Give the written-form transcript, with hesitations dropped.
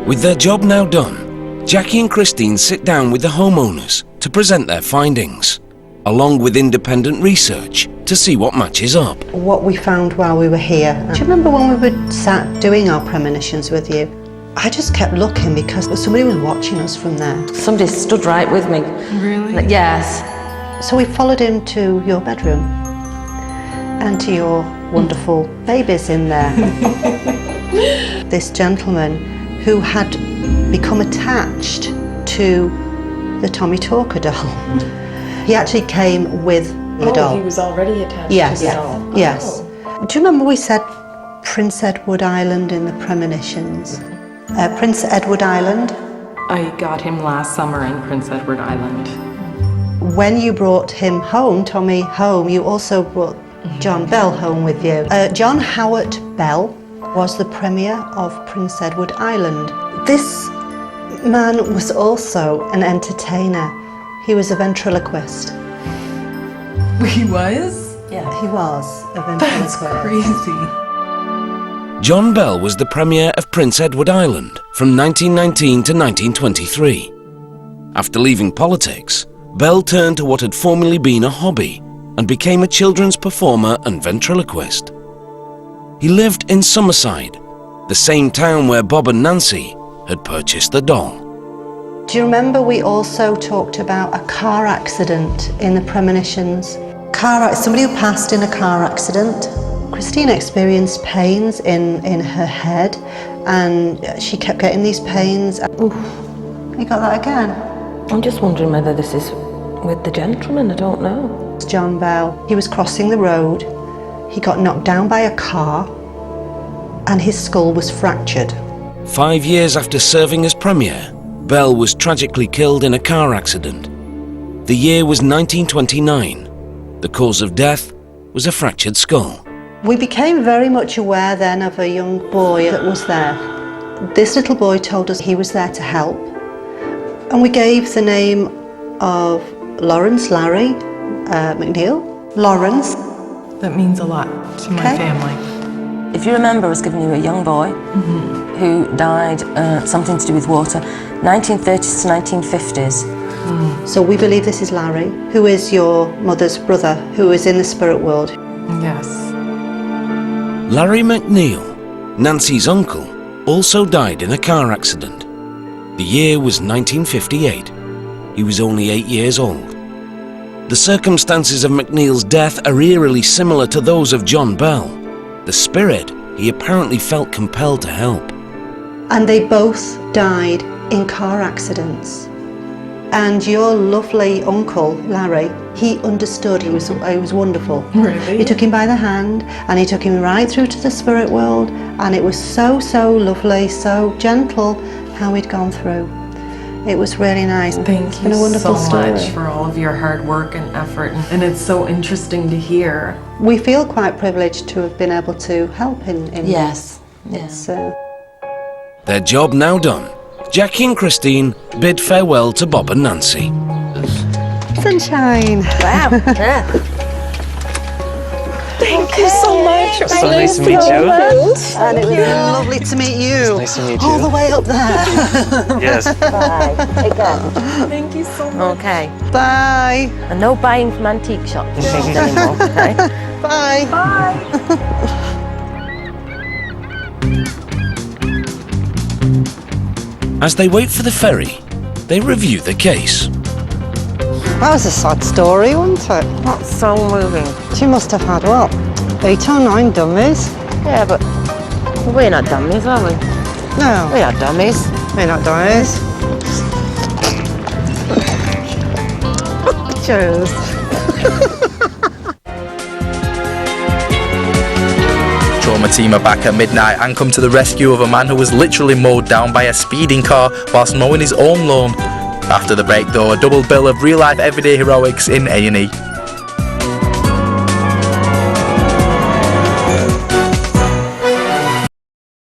With their job now done, Jackie and Christine sit down with the homeowners to present their findings, along with independent research to see what matches up. What we found while we were here. Do you remember when we were sat doing our premonitions with you? I just kept looking because somebody was watching us from there. Somebody stood right with me. Really? Yes. So we followed him to your bedroom and to your wonderful babies in there. This gentleman who had become attached to the Tommy Talker doll. He actually came with the doll. He was already attached Yes. to the doll. Yes. Do you remember we said Prince Edward Island in the premonitions? Prince Edward Island. I got him last summer in Prince Edward Island. When you brought him home, Tommy home, you also brought John Bell home with you. John Howard Bell was the Premier of Prince Edward Island. This man was also an entertainer. He was a ventriloquist. He was? Yeah. He was a ventriloquist. That's crazy. John Bell was the Premier of Prince Edward Island from 1919 to 1923. After leaving politics, Bell turned to what had formerly been a hobby and became a children's performer and ventriloquist. He lived in Summerside, the same town where Bob and Nancy had purchased the doll. Do you remember we also talked about a car accident in the premonitions? Somebody who passed in a car accident. Christine experienced pains in her head and she kept getting these pains. Oof, you got that again? I'm just wondering whether this is with the gentleman, I don't know. It's John Bell. He was crossing the road. He got knocked down by a car and his skull was fractured. 5 years after serving as Premier, Bell was tragically killed in a car accident. The year was 1929. The cause of death was a fractured skull. We became very much aware then of a young boy that was there. This little boy told us he was there to help, and we gave the name of Lawrence Larry McNeil. Lawrence. That means a lot to my family. If you remember, I was giving you a young boy who died, something to do with water, 1930s to 1950s. So we believe this is Larry, who is your mother's brother, who is in the spirit world. Yes. Larry McNeil, Nancy's uncle, also died in a car accident. The year was 1958. He was only 8 years old. The circumstances of McNeil's death are eerily similar to those of John Bell. The spirit, he apparently felt compelled to help. And they both died in car accidents. And your lovely uncle, Larry, he understood. He was wonderful. Really? He took him by the hand and he took him right through to the spirit world, and it was so lovely, so gentle how he'd gone through. It was really nice. Thank It's been you a wonderful so story. much for all of your hard work and effort, and it's so interesting to hear. We feel quite privileged to have been able to help in Yes. It's, Their job now done, Jackie and Christine bid farewell to Bob and Nancy. Sunshine. Wow. Yeah. Thank you so much. So nice to meet you. And it was lovely to meet you. Nice to meet All the you. way up there. Yes. Bye. Again. Thank you so much. Okay. Bye. And no buying from antique shops anymore, okay? Bye. As they wait for the ferry, they review the case. That was a sad story, wasn't it? That's so moving. She must have had, what, 8 or 9 dummies? Yeah, but we're not dummies, are we? No, We are dummies. we're not dummies. Cheers. Trauma team are back at midnight and come to the rescue of a man who was literally mowed down by a speeding car whilst mowing his own lawn. After the break though, a double bill of real life everyday heroics in A&E.